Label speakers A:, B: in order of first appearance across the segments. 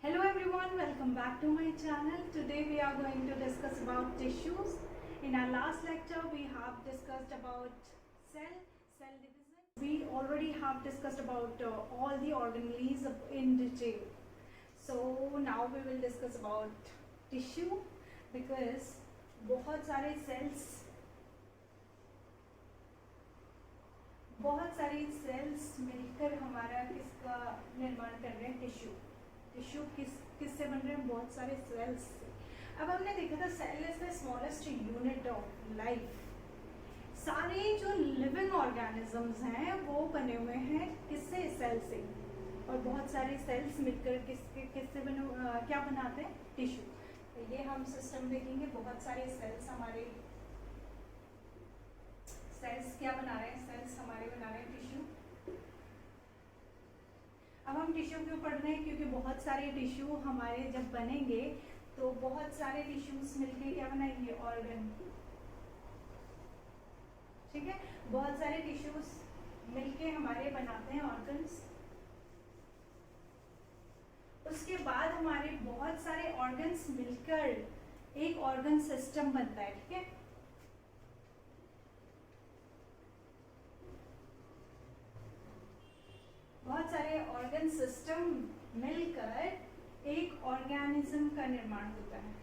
A: Hello everyone, welcome back to my channel. Today we are going to discuss about tissues. In our last lecture we have discussed about cell division. We already have discussed about all the organelles in detail. So now we will discuss about tissue because बहुत सारे sales मिलकर हमारा किसका निर्माण कर रहे हैं, tissue किससे बन रहे हैं, बहुत सारे सेल्स से। अब हमने देखा था cell is the smallest unit of life. सारे जो लिविंग ऑर्गेनिजम्स हैं वो बने हुए हैं किससे, सेल से। और बहुत सारे सेल्स मिलकर किससे बने, क्या बनाते हैं, टिश्यू। तो ये हम सिस्टम देखेंगे, बहुत सारे सेल्स क्या बना रहे हैं, सेल्स हमारे बना रहे हैं टिश्यू। अब हम टिश्यू क्यों पढ़ रहे हैं, क्योंकि बहुत सारे टिश्यू हमारे जब बनेंगे तो बहुत सारे टिश्यूज मिलके क्या बनाएंगे, ऑर्गन। ठीक है, बहुत सारे टिश्यूज मिलके हमारे बनाते हैं ऑर्गन्स। उसके बाद हमारे बहुत सारे ऑर्गन्स मिलकर एक ऑर्गन सिस्टम बनता है। ठीक है, बहुत सारे ऑर्गन सिस्टम मिलकर एक ऑर्गेनिज्म का निर्माण होता है।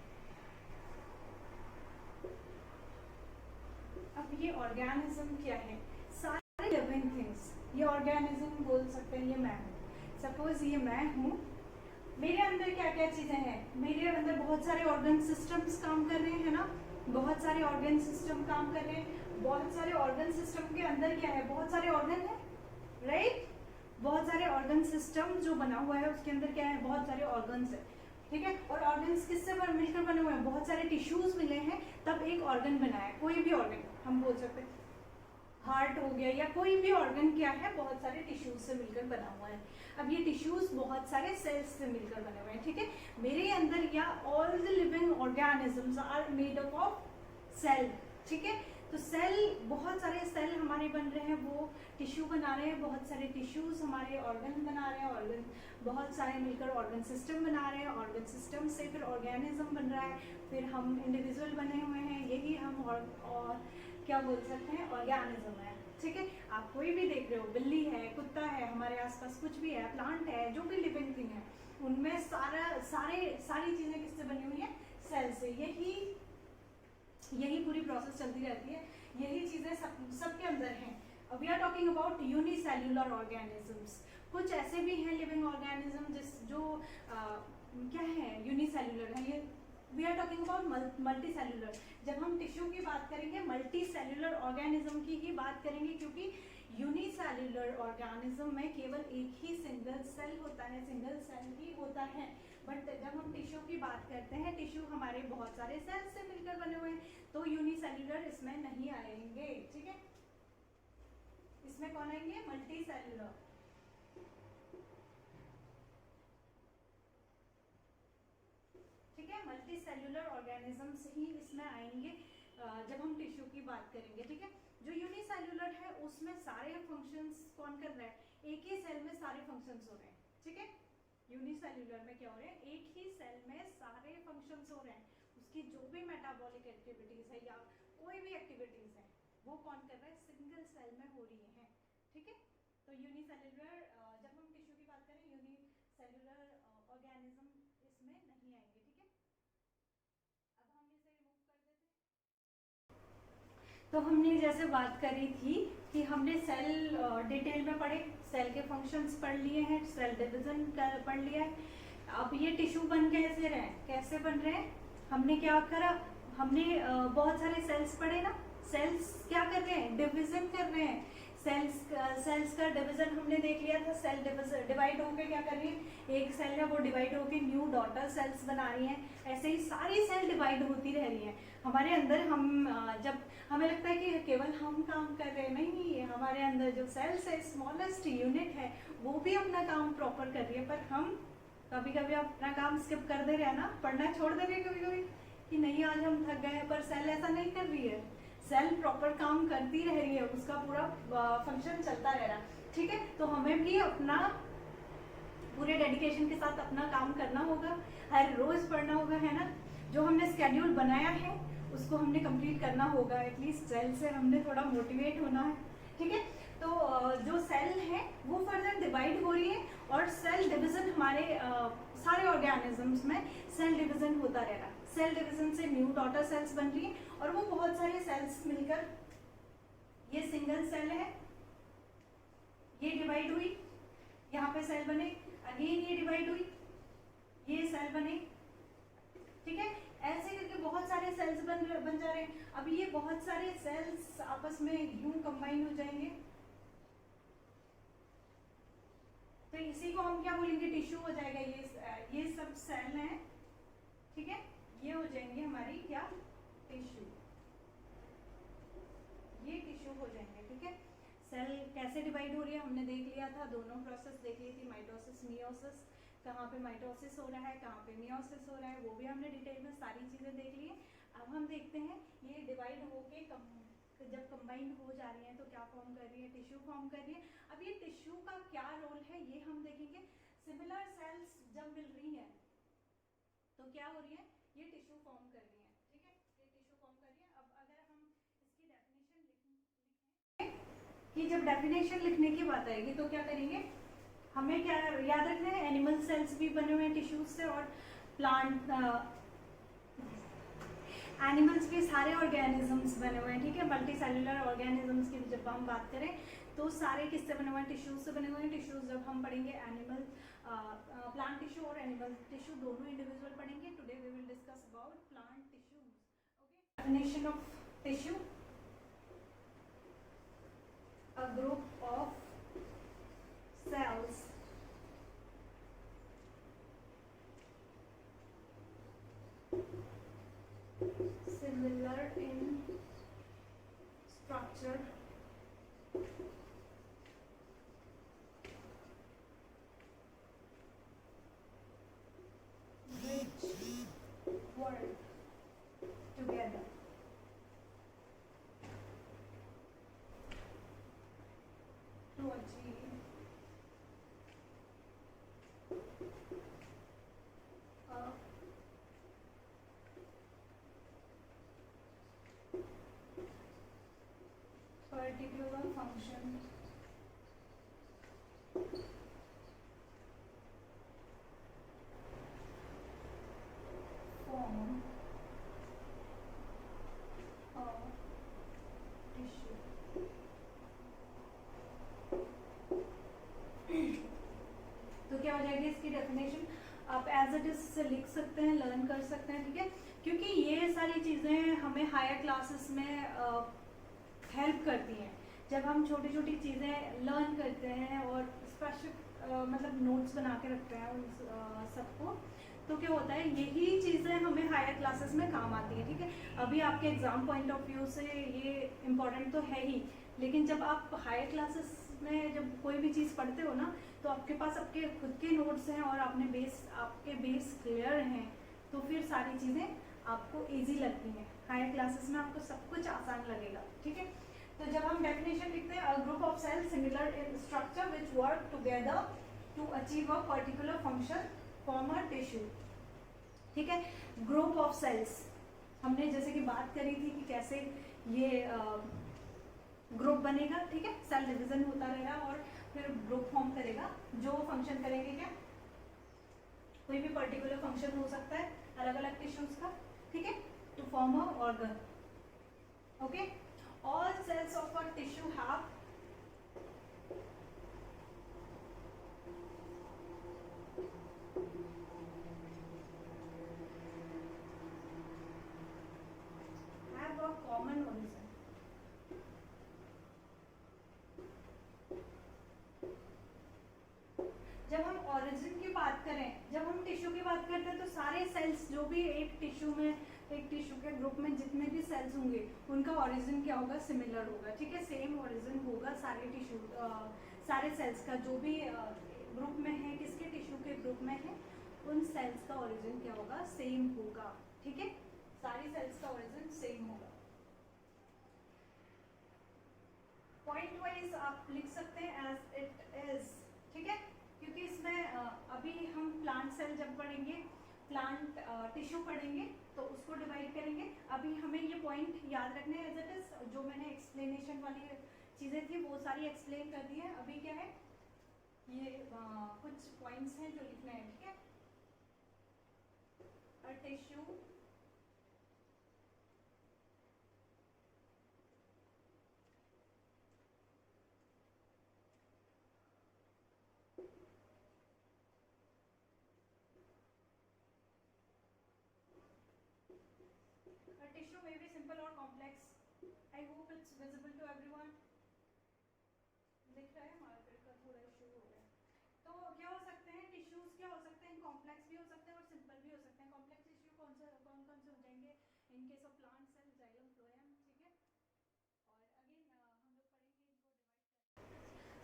A: अब ये ऑर्गेनिज्म क्या है, सारे लिविंग थिंग्स। ये ऑर्गेनिज्म बोल सकते हैं, ये मैं हूँ। सपोज ये मैं हूँ, मेरे अंदर क्या क्या चीजें हैं, मेरे अंदर बहुत सारे ऑर्गन सिस्टम्स काम कर रहे हैं ना, बहुत सारे ऑर्गन सिस्टम काम कर रहे हैं। बहुत सारे ऑर्गन सिस्टम के अंदर क्या है, बहुत सारे ऑर्गन है, राइट। बहुत सारे ऑर्गन सिस्टम जो बना हुआ है उसके अंदर क्या है, बहुत सारे ऑर्गन्स है। ठीक है, और ऑर्गन्स किससे मिलकर बने हुए हैं, बहुत सारे टिश्यूज मिले हैं तब एक ऑर्गन बना है। कोई भी ऑर्गन हम बोल सकते हैं, हार्ट हो गया या कोई भी ऑर्गन क्या है, बहुत सारे टिश्यूज से मिलकर बना हुआ है। अब ये टिश्यूज बहुत सारे सेल्स से मिलकर बने हुए हैं। ठीक है, मेरे अंदर या all the living organisms are made up of cell. ठीक है, तो सेल, बहुत सारे सेल हमारे बन रहे हैं, वो टिश्यू बना रहे हैं। बहुत सारे टिश्यूज हमारे ऑर्गन बना रहे हैं, ऑर्गन बहुत सारे मिलकर ऑर्गन सिस्टम बना रहे हैं। ऑर्गन सिस्टम से फिर ऑर्गेनिज्म बन रहा है, फिर हम इंडिविजुअल बने हुए हैं, यही हम और क्या बोल सकते हैं, ऑर्गेनिज्म है। ठीक है, आप कोई भी देख रहे हो, बिल्ली है, कुत्ता है, हमारे आसपास कुछ भी है, प्लांट है, जो भी लिविंग थिंग है, उनमें सारी चीजें किससे बनी हुई है, सेल से। यही पूरी प्रोसेस चलती रहती है, यही चीजें सबके अंदर हैं। We are talking about unicellular organisms. कुछ ऐसे भी हैं लिविंग ऑर्गेनिज्म जो क्या है, यूनिसेल्युलर है। ये we are talking about multicellular. जब हम टिश्यू की बात करेंगे, मल्टी सेल्युलर ऑर्गेनिज्म की ही बात करेंगे, क्योंकि यूनिसेल्युलर ऑर्गेनिज्म में केवल एक ही सिंगल सेल होता है, सिंगल सेल ही होता है। बट जब हम टिश्यू की बात करते हैं, टिश्यू हमारे बहुत सारे सेल्स से मिलकर बने हुए हैं, तो यूनिसेल्युलर इसमें नहीं आएंगे। ठीक है, इसमें कौन आएंगे, मल्टी सेल्युलर। ठीक है, मल्टी सेल्युलर ऑर्गेनिजम्स ही इसमें आएंगे जब हम टिश्यू की बात करेंगे। ठीक है, जो यूनिसेल्युलर है उसमें सारे फंक्शंस कौन कर रहा है, एक ही सेल में सारे फंक्शंस हो रहे हैं। ठीक है, यूनिसेल्युलर में क्या हो रहे हैं, एक ही सेल में सारे फंक्शंस हो रहे हैं। उसकी जो भी मेटाबॉलिक एक्टिविटीज है या कोई भी एक्टिविटीज है, वो कौन कर रहा है, सिंगल सेल में हो रही है। ठीक है, तो यूनिसेल्युलर, जब हम टिश्यू की बात करें, यूनिसेल्युलर ऑर्गेनिज्म इसमें नहीं आएंगे। ठीक है, अब हम इसे रिमूव कर देते हैं। तो हमने जैसे बात करी थी कि हमने सेल डिटेल में पढ़े, सेल के फंक्शंस पढ़ लिए हैं, सेल डिवीजन पढ़ लिया है। अब ये टिश्यू बन कैसे रहे हैं, कैसे बन रहे हैं, हमने क्या करा, हमने बहुत सारे सेल्स पढ़े ना। सेल्स क्या कर रहे हैं, डिवीजन कर रहे हैं। सेल्स का डिवीजन हमने देख लिया था। सेल डिवाइड होकर क्या कर रही है, एक सेल है वो डिवाइड होकर न्यू डॉटर सेल्स बना रही हैं। ऐसे ही सारी सेल डिवाइड होती रह रही हैं हमारे अंदर। हम जब हमें लगता है कि केवल हम काम कर रहे हैं, नहीं, हमारे अंदर जो सेल्स है, स्मॉलेस्ट यूनिट है, वो भी अपना काम प्रॉपर कर रही है। पर हम कभी कभी अपना काम स्किप कर दे रहे हैं ना, पढ़ना छोड़ दे रहे हैं कभी कभी कि नहीं आज हम थक गए, पर सेल ऐसा नहीं कर रही है। सेल प्रॉपर काम करती रह रही है, उसका पूरा फंक्शन चलता रह रहा है। ठीक है, तो हमें भी अपना पूरे डेडिकेशन के साथ अपना काम करना होगा, हर रोज पढ़ना होगा, है ना। जो हमने स्केड्यूल बनाया है उसको हमने कंप्लीट करना होगा, एटलीस्ट सेल से हमने थोड़ा मोटिवेट होना है, ठीक है। तो जो सेल है वो फर्दर डिवाइड हो रही है और सेल डिवीजन हमारे सारे ऑर्गेनिजम्स में सेल डिवीजन होता रह रहा है। सेल डिवीजन से न्यू डॉटर सेल्स बन रही है और वो बहुत सारे सेल्स मिलकर, ये सिंगल सेल है, ये डिवाइड हुई, यहाँ पे सेल बने, अगेन ये डिवाइड हुई, ये सेल बने, ठीक है। ऐसे करके बहुत सारे सेल्स बन जा रहे हैं। अब ये बहुत सारे सेल्स आपस में यूं कंबाइन हो जाएंगे, तो इसी को हम क्या बोलेंगे, टिश्यू हो जाएगा। ये सब सेल हैं, ठीक है, ये हो जाएंगे हमारी क्या, टिश्यू, ये टिश्यू हो जाएंगे, ठीक है। सेल कैसे डिवाइड हो रही है हमने देख लिया था, दोनों प्रोसेस देख ली थी, माइटोसिस मियोसिस, कहाँ पे माइटोसिस हो रहा है, कहाँ पे मियोसिस हो रहा है, वो भी हमने डिटेल में सारी चीजें देख ली है। अब हम देखते हैं ये डिवाइड होके जब कंबाइन हो जा रही है तो क्या फॉर्म कर रही है, टिश्यू फॉर्म कर रही है। अब ये टिश्यू का क्या रोल है ये हम देखेंगे। सिमिलर सेल्स जब मिल रही है तो क्या हो रही है, ये टिश्यू फॉर्म कर रही है, ठीक है, ये टिश्यू फॉर्म कर रही है। अब अगर हम इसकी डेफिनेशन लिखें कि जब डेफिनेशन लिखने की बात आएगी तो क्या करेंगे, हमें क्या याद रखना है, एनिमल सेल्स भी बने हुए हैं टिश्यूज से और प्लांट एनिमल्स भी सारे ऑर्गेनिजम्स बने हुए हैं, ठीक है। मल्टी सेलुलर ऑर्गेनिजम्स की जब हम बात करें तो सारे किससे बने हुए हैं, टिश्यूज से बने हुए हैं। टिश्यूज जब हम पढ़ेंगे एनिमल प्लांट टिश्यू और एनिमल टिश्यू दोनों इंडिविजुअल पढ़ेंगे। Today we will discuss about plant tissues, okay. Definition of tissue, a group of cells similar in structure which work together to achieve a particular function form of tissue। तो क्या हो जाएगी इसकी definition, आप as it is से लिख सकते हैं, लर्न कर सकते हैं, ठीक है। क्योंकि ये सारी चीज़ें हमें हायर क्लासेस में हेल्प करती हैं। जब हम छोटी छोटी चीज़ें लर्न करते हैं और स्पेशल मतलब नोट्स बना के रखते हैं उन सबको, तो क्या होता है, यही चीज़ें हमें हायर क्लासेस में काम आती हैं, ठीक है। अभी आपके एग्जाम पॉइंट ऑफ व्यू से ये इम्पोर्टेंट तो है ही, लेकिन जब आप हायर क्लासेस में जब कोई भी चीज़ पढ़ते हो ना, तो आपके पास आपके खुद के नोट्स हैं और आपके बेस क्लियर हैं, तो फिर सारी चीज़ें आपको इजी लगती हैं। हायर क्लासेस में आपको सब कुछ आसान लगेगा, ठीक है। तो जब हम डेफिनेशन लिखते हैं, a group of cells similar in structure which work together to achieve a particular function form a tissue, ठीक है। ग्रुप ऑफ सेल्स हमने जैसे कि बात करी थी कि कैसे ये ग्रुप बनेगा, ठीक है, सेल डिवीजन होता रहेगा और फिर ग्रुप फॉर्म करेगा जो फंक्शन करेंगे, क्या, कोई भी पर्टिकुलर फंक्शन हो सकता है अलग अलग टिश्यूज का, ठीक है, to form a organ, okay. All cells of a tissue have a common origin, जब हम ऑरिजिन की बात करें, जब हम टिश्यू की बात करते हैं तो सारे सेल्स जो भी एक टिश्यू के ग्रुप में जितने भी सेल्स होंगे उनका ऑरिजिन क्या होगा, सिमिलर होगा, ठीक है। सेम ऑरिजिन होगा सारे टिश्यू सारे सेल्स का, जो भी ग्रुप में है, किसके टिश्यू के ग्रुप में है, उन सेल्स का ऑरिजिन क्या होगा, सेम होगा, ठीक है। सारी सेल्स का ऑरिजिन सेम होगा। पॉइंट वाइज आप लिख सकते हैं एज इट इज, ठीक है, क्योंकि इसमें है अभी हम प्लांट सेल जब पढ़ेंगे, प्लांट टिश्यू पढ़ेंगे तो उसको डिवाइड करेंगे। अभी हमें ये पॉइंट याद रखने हैं एज इट इज, जो मैंने एक्सप्लेनेशन वाली चीज़ें थी वो सारी एक्सप्लेन कर दी है। अभी क्या है, ये कुछ पॉइंट्स हैं जो लिखने हैं, ठीक है। अ टिश्यू टिश्यू में भी सिंपल और complex. I hope it's visible to everyone. दिख रहा है, मार्कर का थोड़ा इशू हो रहा है। तो क्या हो सकते हैं टिश्यूज, क्या हो सकते हैं, कॉम्प्लेक्स भी हो सकते हैं और सिंपल भी हो सकते हैं। कॉम्प्लेक्स टिश्यू कौन कौन से हो जाएंगे, in case of plant cell xylem phloem, ठीक है। और अगेन हम लोग पढ़ेंगे इनको डिवाइड।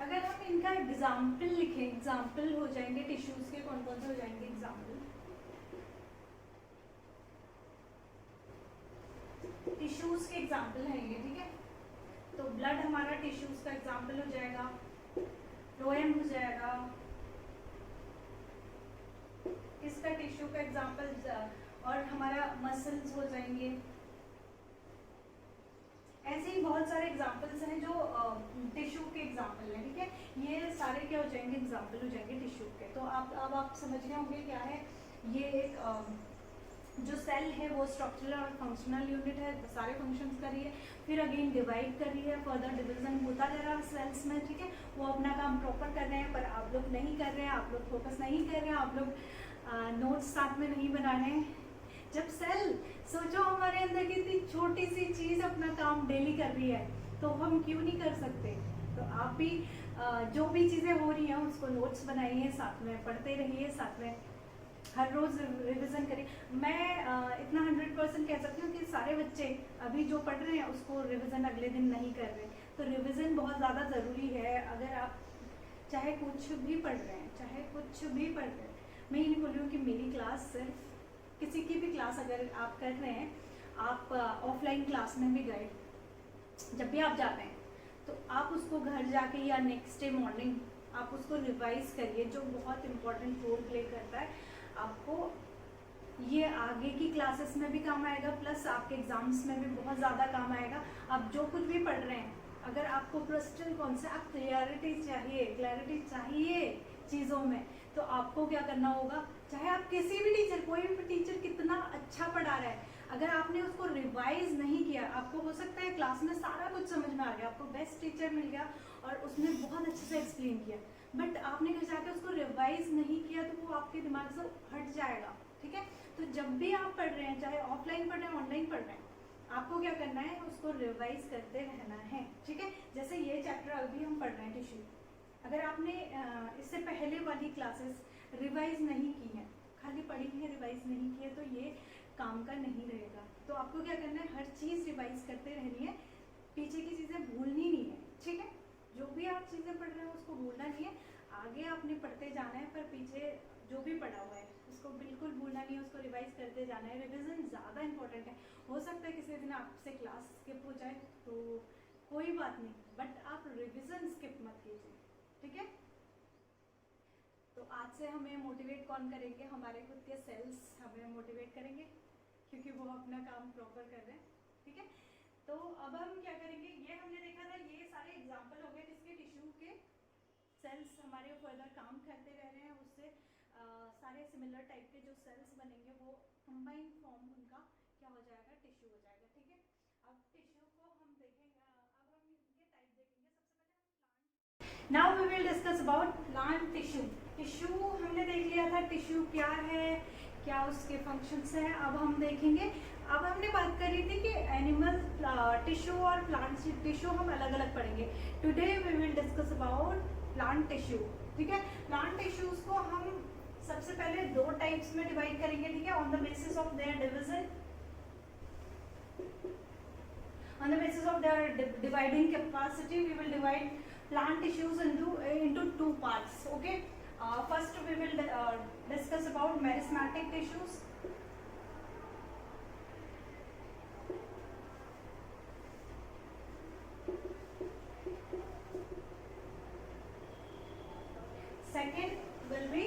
A: अगर हम इनका एग्जाम्पल लिखें, एग्जाम्पल हो जाएंगे टिश्यूज के, कौन कौन से हो जाएंगे एग्जाम्पल। टिश्यूज के एग्जाम्पल है ये, ठीक है। तो ब्लड हमारा टिश्यूज का एग्जाम्पल हो जाएगा, फ्लोएम हो जाएगा, इसका टिश्यू का एग्जाम्पल, और हमारा मसल्स हो जाएंगे। ऐसे ही बहुत सारे एग्जाम्पल्स हैं जो टिश्यू के एग्जाम्पल हैं, ठीक है। ये सारे क्या हो जाएंगे, एग्जाम्पल हो जाएंगे टिश्यू के। तो अब आप समझ गए होंगे क्या है ये। एक जो सेल है वो स्ट्रक्चरल और फंक्शनल यूनिट है, सारे फंक्शंस कर रही है, फिर अगेन डिवाइड कर रही है, फर्दर डिवीजन होता जा रहा है सेल्स में, ठीक है। वो अपना काम प्रॉपर कर रहे हैं, पर आप लोग नहीं कर रहे हैं, आप लोग फोकस नहीं कर रहे हैं, आप लोग नोट्स साथ में नहीं बना रहे हैं। जब सेल, सोचो हमारे अंदर की इतनी छोटी सी चीज़ अपना काम डेली कर रही है, तो हम क्यों नहीं कर सकते। तो आप भी जो भी चीज़ें हो रही हैं उसको नोट्स बनाइए, साथ में पढ़ते रहिए, साथ में हर रोज़ रिवीजन करें। मैं इतना 100% कह सकती हूँ कि सारे बच्चे अभी जो पढ़ रहे हैं उसको रिवीजन अगले दिन नहीं कर रहे। तो रिवीजन बहुत ज़्यादा ज़रूरी है। अगर आप चाहे कुछ भी पढ़ रहे हैं, चाहे कुछ भी पढ़ रहे हैं, मैं ये नहीं बोल रही हूँ कि मेरी क्लास सिर्फ, किसी की भी क्लास अगर आप कर रहे हैं, आप ऑफलाइन क्लास में भी गए, जब भी आप जाते हैं तो आप उसको घर जाके या नेक्स्ट डे मॉर्निंग आप उसको रिवाइज करिए, जो बहुत इंपॉर्टेंट रोल प्ले करता है। आपको ये आगे की क्लासेस में भी काम आएगा, प्लस आपके एग्जाम्स में भी बहुत ज़्यादा काम आएगा। आप जो कुछ भी पढ़ रहे हैं, अगर आपको क्रिस्टल कॉन्सेप्ट क्लैरिटी चाहिए चीज़ों में, तो आपको क्या करना होगा, चाहे आप किसी भी टीचर, कोई भी टीचर कितना अच्छा पढ़ा रहा है, अगर आपने उसको रिवाइज नहीं किया, आपको हो सकता है क्लास में सारा कुछ समझ में आ गया, आपको बेस्ट टीचर मिल गया और उसने बहुत अच्छे से एक्सप्लेन किया, बट आपने घर जाके उसको रिवाइज नहीं किया तो वो आपके दिमाग से हट जाएगा, ठीक है। तो जब भी आप पढ़ रहे हैं, चाहे ऑफलाइन पढ़ रहे हैं, ऑनलाइन पढ़ रहे हैं, आपको क्या करना है, उसको रिवाइज करते रहना है, ठीक है। जैसे ये चैप्टर अभी हम पढ़ रहे हैं टिश्यू, अगर आपने इससे पहले वाली क्लासेस रिवाइज नहीं की हैं, खाली पढ़ी है रिवाइज नहीं की है, तो ये काम का नहीं रहेगा। तो आपको क्या करना है, हर चीज़ रिवाइज करते रहनी है, पीछे की चीज़ें भूलनी नहीं है, ठीक है। जो भी आप चीज़ें पढ़ रहे हो उसको भूलना नहीं है, आगे आपने पढ़ते जाना है, पर पीछे जो भी पढ़ा हुआ है उसको बिल्कुल भूलना नहीं है, उसको रिवाइज करते जाना है। रिविज़न ज़्यादा इंपॉर्टेंट है। हो सकता है किसी दिन आपसे क्लास स्किप हो जाए तो कोई बात नहीं, बट आप रिविज़न स्किप मत कीजिए, ठीक है। तो आज से हमें मोटिवेट कौन करेंगे, हमारे खुद के सेल्स हमें मोटिवेट करेंगे, क्योंकि वो अपना काम प्रॉपर कर रहे हैं, ठीक है। तो अब हम क्या करेंगे, ये हमने देखा था, ये सारे एग्जाम्पल हो गए जिसके टिश्यू के सेल्स हमारे फर्दर काम करते रह रहे हैं, उससे सारे सिमिलर टाइप के जो सेल्स बनेंगे वो कंबाइन फॉर्म उनका क्या हो जाएगा, टिश्यू हो जाएगा, ठीक है। अब टिश्यू को हम देखेंगे, अब हम इनके टाइप देखेंगे। सबसे पहले हम plant, now we will discuss about plant tissue. Tissue हमने देख लिया था, टिश्यू क्या है, क्या उसके फंक्शंस हैं, अब हम देखेंगे। अब हमने बात करी थी कि एनिमल टिश्यू और प्लांट टिश्यू हम अलग अलग पढ़ेंगे। Today we will discuss about plant tissue, ठीक है। प्लांट टिश्यूज को हम सबसे पहले दो टाइप्स में डिवाइड करेंगे, ठीक है, on the basis of there division, on the basis of their dividing capacity we will divide plant tissues into two parts, okay. First we will discuss about meristematic tissues, second will be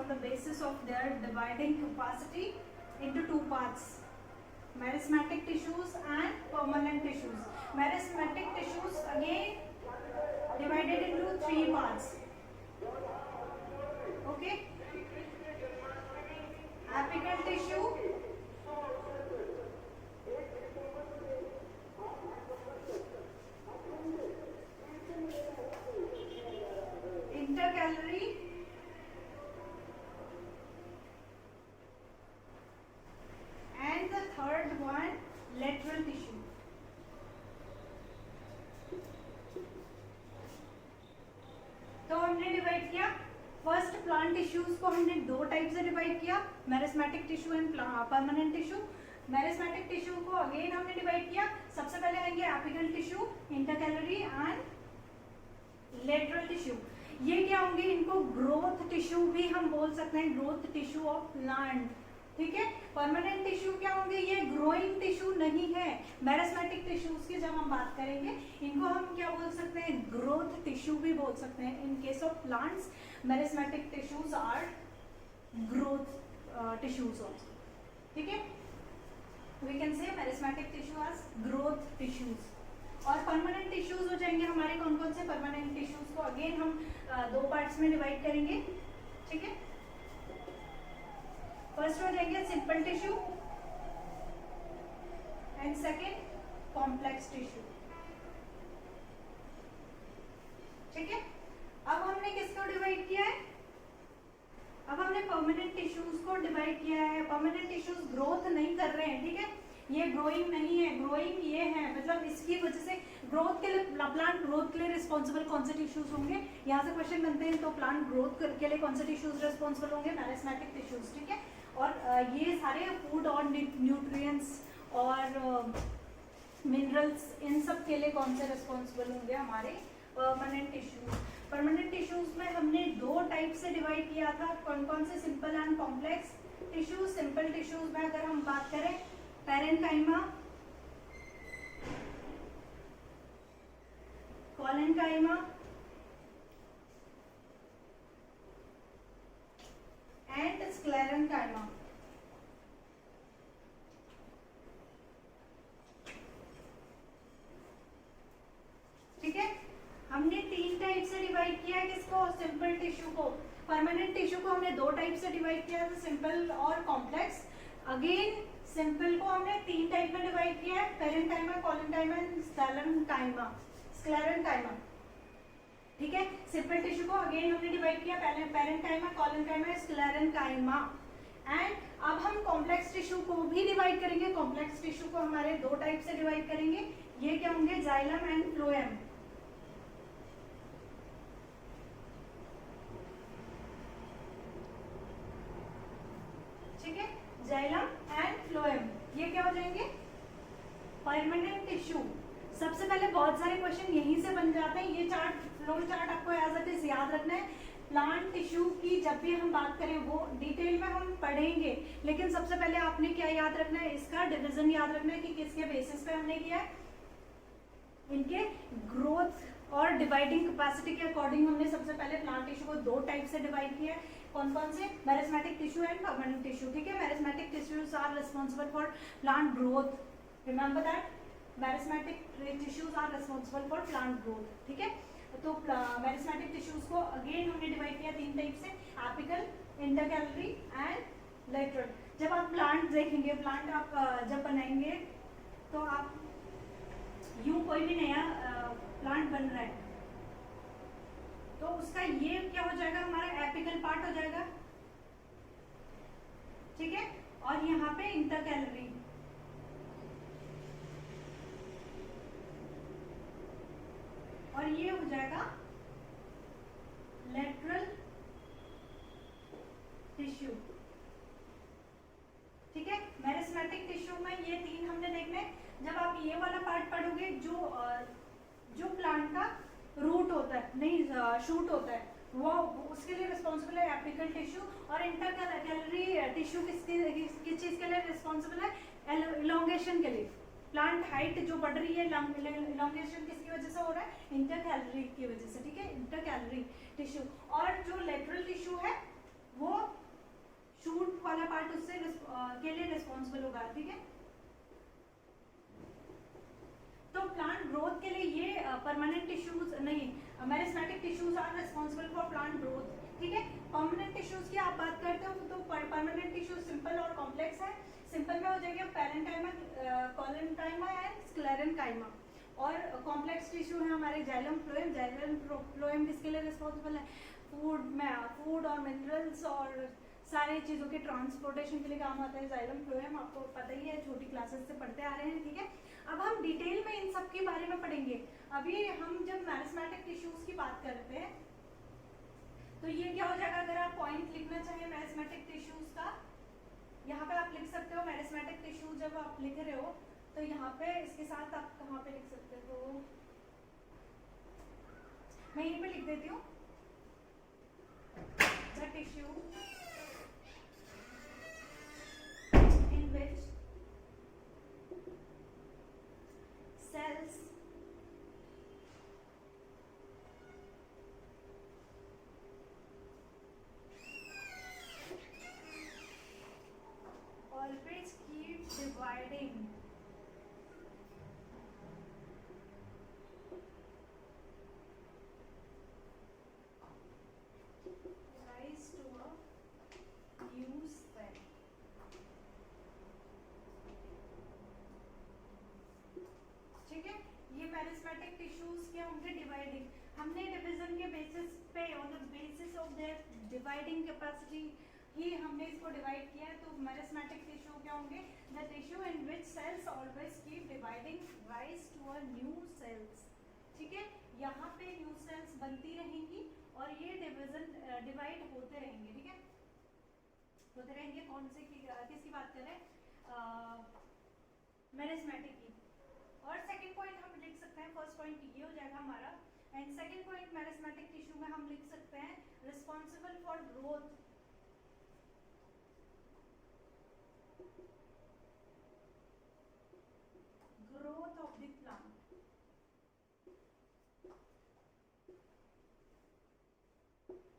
A: on the basis of their dividing capacity into two parts, meristematic tissues and permanent tissues. Meristematic tissues again divided into three parts. Okay, apical tissue, intercalary, and the third one lateral tissue. तो हमने divide किया, first plant tissues को हमने दो type से divide किया, meristematic tissue and permanent tissue. Meristematic tissue को again हमने डिवाइड किया, सबसे पहले आएंगे apical tissue, intercalary and lateral tissue. ये क्या होंगे, इनको ग्रोथ टिश्यू भी हम बोल सकते हैं, ग्रोथ टिश्यू ऑफ प्लांट, ठीक है। परमानेंट टिश्यू क्या होंगे, ये ग्रोइंग टिश्यू नहीं है। मेरिस्मेटिक टिश्यूज की जब हम बात करेंगे, इनको हम क्या बोल सकते हैं, ग्रोथ टिश्यू भी बोल सकते हैं। In case of plants meristematic tissues are growth tissues also, ठीक है। We can say meristematic tissue as growth tissues. और परमानेंट टिश्यूज हो जाएंगे हमारे कौन कौन से, परमानेंट टिश्यूज को अगेन हम दो पार्ट्स में डिवाइड करेंगे, ठीक है। फर्स्ट हो जाएंगे simple tissue and second complex tissue, ठीक है। अब हमने किसको डिवाइड किया है, अब हमने परमानेंट टिश्यूज को डिवाइड किया है। परमानेंट टिश्यूज ग्रोथ नहीं कर रहे हैं, ठीक है, ये ग्रोइंग नहीं है, ग्रोइंग ये है, मतलब इसकी वजह से ग्रोथ के लिए, प्लांट ग्रोथ के लिए रिस्पॉन्सिबल कौन से टिश्यूज होंगे, यहाँ से क्वेश्चन बनते हैं। तो प्लांट ग्रोथ के लिए कौन से टिश्यूज रिस्पॉन्सिबल होंगे, मेरिस्मेटिक टिश्यूज, ठीक है। और ये सारे फूड और न्यूट्रिएंट्स और मिनरल्स, इन सब के लिए कौन से रिस्पॉन्सिबल होंगे, हमारे परमानेंट टिश्यूज। परमानेंट टिश्यूज में हमने दो टाइप से डिवाइड किया था, कौन कौन से, simple and complex tissues. Simple tissues में अगर हम बात करें, पैरेन्काइमा, कोलेन्काइमा एंड स्क्लेरेन्काइमा, ठीक है। हमने तीन टाइप से डिवाइड किया है किसको, सिंपल टिश्यू को। परमानेंट टिश्यू को हमने दो टाइप से डिवाइड किया है, सिंपल और कॉम्प्लेक्स। अगेन सिंपल को हमने तीन टाइप में डिवाइड किया है, पैरेन्काइमा, कोलेन्काइमा एंड स्क्लेरेन्काइमा, ठीक है। सिंपल टिश्यू को अगेन हमने डिवाइड किया, पैरेन्काइमा, कोलेन्काइमा, स्क्लेरेन्काइमा। एंड अब हम कॉम्प्लेक्स टिश्यू को भी डिवाइड करेंगे। कॉम्प्लेक्स टिश्यू को हमारे दो टाइप से डिवाइड करेंगे, ये क्या होंगे, जाइलम एंड फ्लोएम, ठीक है। जाइलम एंड फ्लोएम ये क्या हो जाएंगे, परमानेंट टिश्यू। सबसे पहले बहुत सारे क्वेश्चन यहीं से बन जाते हैं। ये चार्ट, फ्लो चार्ट आपको एज इट इज याद रखना है। प्लांट टिश्यू की जब भी हम बात करें वो डिटेल में हम पढ़ेंगे, लेकिन सबसे पहले आपने क्या याद रखना है, इसका डिवीजन याद रखना है कि किसके बेसिस पे हमने किया है, इनके ग्रोथ और डिवाइडिंग कैपेसिटी के अकॉर्डिंग हमने सबसे पहले प्लांट टिश्यू को दो टाइप से डिवाइड किया है। कौन कौन से, meristematic tissue and permanent tissue, ठीक है। Meristematic tissues are responsible for plant growth, remember that, meristematic tissues are responsible for plant growth, ठीक है। तो मेरिस्मेटिक टिश्यूज को अगेन हमने डिवाइड किया तीन टाइप से, एपिकल, इंटरकैलरी एंड लेटरल। जब आप प्लांट देखेंगे, प्लांट आप जब बनाएंगे तो आप यूं कोई भी नया प्लांट बन रहा है तो उसका ये क्या हो जाएगा, हमारा एपिकल पार्ट हो जाएगा, ठीक है। और यहाँ पे इंटरकैलरी, और ये हो जाएगा लेटरल टिश्यू, ठीक है। मेरिस्मेटिक टिश्यू में ये तीन हमने देखने। जब आप ये वाला पार्ट पढ़ोगे, जो प्लांट का रूट होता है, नहीं शूट होता है, वो उसके लिए रिस्पॉन्सिबल है एपिकल टिश्यू। और इंटरकैलरी टिश्यू किस चीज के लिए रिस्पॉन्सिबल है, इलोंगेशन के लिए। प्लांट हाइट जो बढ़ रही है, इलोंगेशन किसकी वजह से हो रहा है, इंटरकैलरी की वजह से, ठीक है, इंटरकैलरी टिश्यू। और जो लेटरल टिश्यू है वो शूट वाला पार्ट उससे के लिए रिस्पॉन्सिबल होगा, ठीक है। तो प्लांट ग्रोथ के लिए ये परमानेंट टिश्यूज नहीं, meristematic tissues are responsible for plant growth, ठीक है। परमानेंट टिश्यूज की आप बात करते हो तो परमानेंट टिश्यूज सिंपल और कॉम्प्लेक्स है। सिंपल में हो जाएगा पैरेंकाइमा, कोलेनकाइमा एंड स्क्लेरेनकाइमा, और कॉम्प्लेक्स टिश्यू है हमारे जाइलम फ्लोएम। जाइलम फ्लोएम किसके लिए रिस्पॉन्सिबल है? फूड और मिनरल्स और सारे चीज़ों के ट्रांसपोर्टेशन के लिए काम आता है जाइलम फ्लोएम, आपको पता ही है, छोटी क्लासेस से पढ़ते आ रहे हैं, ठीक है। अब हम डिटेल में इन सब के बारे में पढ़ेंगे। अभी हम जब मैरिस्मेटिक टिश्यूज की बात करते हैं तो ये क्या हो जाएगा, अगर आप पॉइंट लिखना चाहें मैरिस्मेटिक टिश्यूज का, यहाँ पे आप लिख सकते हो मैरिस्मेटिक टिश्यूज। जब आप लिख रहे हो तो यहाँ पे इसके साथ आप कहाँ पे लिख सकते हो, मैं यहीं पे लिख देती हूँ, the tissue in which cells always keep dividing rise to a new cell, ठीक है। ये मैरिस्मेटिक टिश्यूज क्या होंगे, डिवाइडिंग। हमने डिवीजन के बेसिस पे, on the basis of their dividing capacity ही हमने इसको डिवाइड किया है। तो मैरिस्मेटिक टिश्यू क्या होंगे, the tissue in which cells always keep dividing rise to a new cells, ठीक है। यहाँ पे न्यू सेल्स बनती रहेंगी और ये डिवीजन डिवाइड होते रहेंगे, ठीक है, होते रहेंगे। कौन से किसकी बात कर रहे हैं, मैरिस्मेटिक की। और सेकंड पॉइंट हम लिख सकते हैं, फर्स्ट पॉइंट ये हो जाएगा हमारा, and second point meristematic tissue में हम लिख सकते हैं responsible for growth, growth of the plant,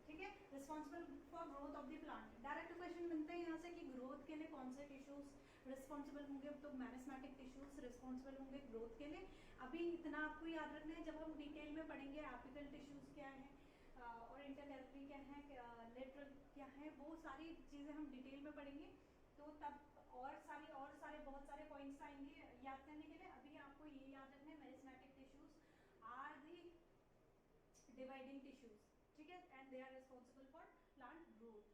A: ठीक है, responsible for growth of the plant. Direct question बनते हैं यहाँ से कि ग्रोथ के लिए कौन से टिश्यूज रिस्पॉन्सिबल होंगे, तो मैरिस्मेटिक टिश्यूज रिस्पॉन्सिबल होंगे ग्रोथ के लिए। अभी इतना आपको याद रखना है, जब हम डिटेल में पढ़ेंगे एपिकल टिश्यूज क्या है और इंटरकैलरी क्या है, लेटरल क्या है, वो सारी चीज़ें हम डिटेल में पढ़ेंगे, तो तब और सारे बहुत सारे पॉइंट्स आएंगे याद करने के लिए। अभी आपको ये याद रखना है, meristematic tissues are the dividing tissues, ठीक है, and they are responsible for plant growth.